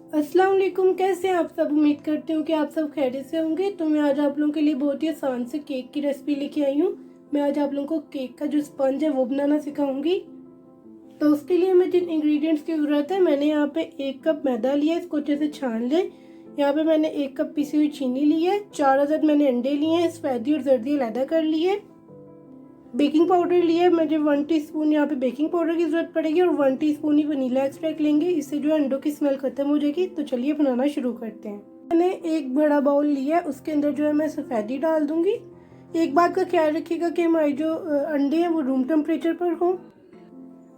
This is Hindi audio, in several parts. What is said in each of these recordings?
अस्सलाम वालेकुम। कैसे हैं आप सब? उम्मीद करती हूँ कि आप सब खैरियत से होंगे। तो मैं आज आप लोगों के लिए बहुत ही आसान से केक की रेसिपी लेके आई हूँ। मैं आज आप लोगों को केक का जो स्पंज है वो बनाना सिखाऊंगी। तो उसके लिए हमें जिन इंग्रेडिएंट्स की ज़रूरत है, मैंने यहाँ पे 1 कप मैदा लिया है, इसको अच्छे से छान ले। यहाँ पे मैंने 1 कप पिसी हुई चीनी ली है, 4 अदद मैंने अंडे लिए हैं, सफ़ेदी और जर्दी अलहदा कर ली है। बेकिंग पाउडर लिया है, मुझे 1 टीस्पून यहाँ पे बेकिंग पाउडर की ज़रूरत पड़ेगी और 1 टीस्पून ही वनीला एक्सट्रैक्ट लेंगे। इससे जो है अंडों की स्मेल ख़त्म हो जाएगी। तो चलिए बनाना शुरू करते हैं। मैंने एक बड़ा बाउल लिया है, उसके अंदर जो है मैं सफ़ेदी डाल दूंगी। एक बात का ख्याल रखिएगा कि हमारे जो अंडे हैं वो रूम टेम्परेचर पर हों।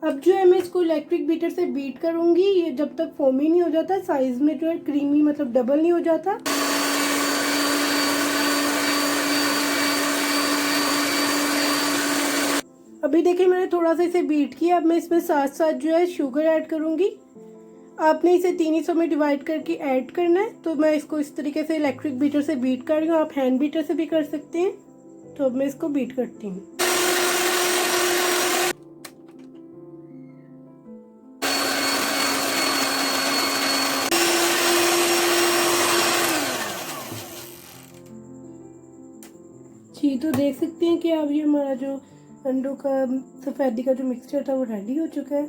अब जो है मैं इसको इलेक्ट्रिक बीटर से बीट करूंगी, ये जब तक फोमी नहीं हो जाता, साइज में जो है क्रीमी मतलब डबल नहीं हो जाता। अभी देखिए मैंने थोड़ा सा इसे बीट किया। अब मैं इसमें साथ साथ जो है शुगर ऐड करूंगी। आपने इसे 3 हिस्सों में डिवाइड करके ऐड करना है। तो मैं इसको इस तरीके से इलेक्ट्रिक बीटर से बीट कर रही हूँ, आप हैंड बीटर से भी कर सकते हैं। तो अब मैं इसको बीट करती हूँ। जी, तो देख सकते हैं कि अब ये हमारा जो अंडों का सफ़ेदी का जो मिक्सचर था वो रेडी हो चुका है।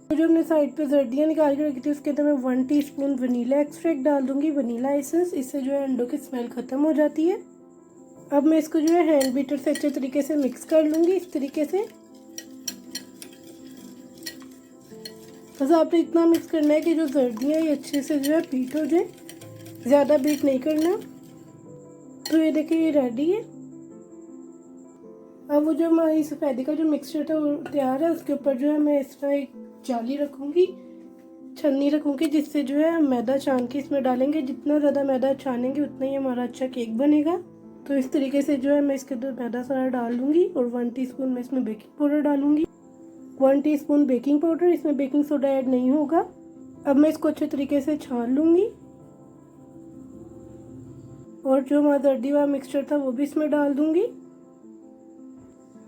तो जो हमने साइड पे जर्दियाँ निकाल के रखी थी, उसके अंदर मैं 1 टीस्पून वनीला एक्सट्रैक्ट डाल दूंगी, वनीला एसेंस। इससे जो है अंडों की स्मेल ख़त्म हो जाती है। अब मैं इसको जो है हैंड बीटर से अच्छे तरीके से मिक्स कर लूँगी, इस तरीके से। बस आपने इतना मिक्स करना है कि जो जर्दियाँ ये अच्छे से जो है बीट हो जाए, ज़्यादा बीट नहीं करना। तो ये देखिए ये रेडी है। अब वो जो हमारी सफ़ेदी का जो मिक्सचर था वो तैयार है। उसके ऊपर जो है मैं इस तरह एक जाली रखूँगी, छन्नी रखूँगी, जिससे जो है हम मैदा छान के इसमें डालेंगे। जितना ज़्यादा मैदा छानेंगे उतना ही हमारा अच्छा केक बनेगा। तो इस तरीके से जो है मैं इसके अंदर मैदा सारा डाल दूँगी और 1 टीस्पून मैं इसमें बेकिंग पाउडर डालूँगी। 1 टीस्पून बेकिंग पाउडर, इसमें बेकिंग सोडा ऐड नहीं होगा। अब मैं इसको अच्छे तरीके से छान लूँगी और जो हमारा जर्दी वाला मिक्सचर था वो भी इसमें डाल दूँगी।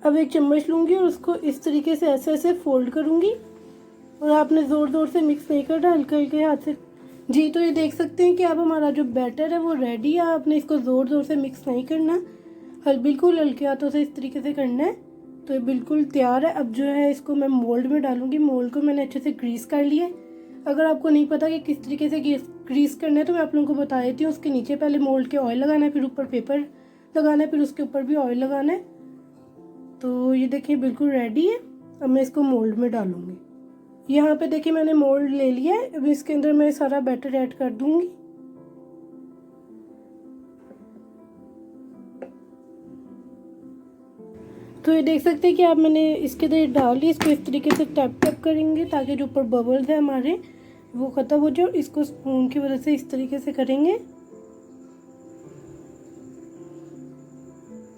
अब एक चम्मच लूँगी और उसको इस तरीके से ऐसे ऐसे फोल्ड करूँगी और आपने ज़ोर ज़ोर से मिक्स नहीं करना, हल्के हल्के हाथ से। जी, तो ये देख सकते हैं कि अब हमारा जो बैटर है वो रेडी है। आपने इसको ज़ोर ज़ोर से मिक्स नहीं करना, बिल्कुल हल्के हाथों से इस तरीके से करना है। तो ये बिल्कुल तैयार है। अब जो है इसको मैं मोल्ड में डालूँगी। मोल्ड को मैंने अच्छे से ग्रीस कर लिया है। अगर आपको नहीं पता कि किस तरीके से ग्रीस करना है तो मैं आप लोगों को बता देती हूँ। उसके नीचे पहले मोल्ड के ऑयल लगाना है, फिर ऊपर पेपर लगाना है, फिर उसके ऊपर भी ऑयल लगाना है। तो ये देखिए बिल्कुल रेडी है। अब मैं इसको मोल्ड में डालूंगी। यहाँ पे देखिए मैंने मोल्ड ले लिया है। अब इसके अंदर मैं सारा बैटर ऐड कर दूंगी। तो ये देख सकते हैं कि आप मैंने इसके अंदर डाल ली। इसको इस तरीके से टैप टैप करेंगे ताकि जो ऊपर बबल्स है हमारे वो ख़त्म हो जाए। इसको स्पून की मदद से इस तरीके से करेंगे।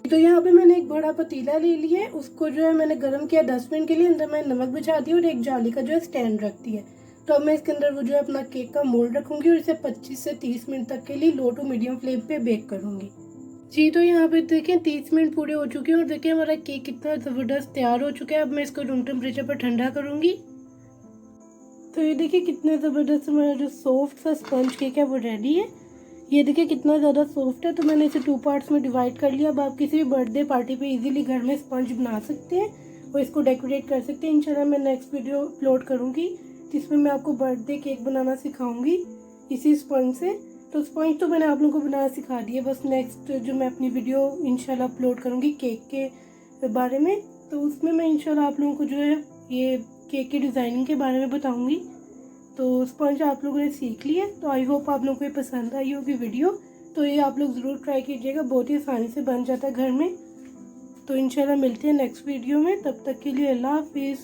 तो यहाँ पे मैंने एक बड़ा पतीला ले लिया है, उसको जो है मैंने गर्म किया 10 मिनट के लिए। अंदर मैंने नमक बिछा दी और एक जाली का जो है स्टैंड रख दिया। तो अब मैं इसके अंदर वो जो है अपना केक का मोल्ड रखूंगी और इसे 25 से 30 मिनट तक के लिए लो टू मीडियम फ्लेम पे बेक करूंगी। जी, तो यहाँ पे देखें 30 मिनट पूरे हो चुके हैं और देखिए हमारा केक कितना ज़बरदस्त तैयार हो चुका है। अब मैं इसको रूम टेम्परेचर पर ठंडा करूँगी। तो ये देखिए कितने ज़बरदस्त हमारा जो सॉफ्ट सा स्पंज केक है वो रेडी है। ये देखिए कितना ज़्यादा सॉफ्ट है। तो मैंने इसे 2 पार्ट्स में डिवाइड कर लिया। अब आप किसी भी बर्थडे पार्टी पे इजीली घर में स्पंज बना सकते हैं और इसको डेकोरेट कर सकते हैं। इंशाल्लाह मैं नेक्स्ट वीडियो अपलोड करूँगी जिसमें मैं आपको बर्थडे केक बनाना सिखाऊंगी इसी स्पंज से। तो स्पंज तो मैंने आप लोगों को बनाना सिखा दिया, बस नेक्स्ट जो मैं अपनी वीडियो इंशाल्लाह अपलोड करूँगी केक के बारे में, तो उसमें मैं इंशाल्लाह आप लोगों को जो है ये केक की डिज़ाइनिंग के बारे में बताऊँगी। तो स्पंज आप लोगों ने सीख लिया। तो आई होप आप लोगों को ये पसंद आई होगी वीडियो। तो ये आप लोग ज़रूर ट्राई कीजिएगा, बहुत ही आसानी से बन जाता है घर में। तो इंशाल्लाह मिलते हैं नेक्स्ट वीडियो में। तब तक के लिए अल्लाह हाफिज़।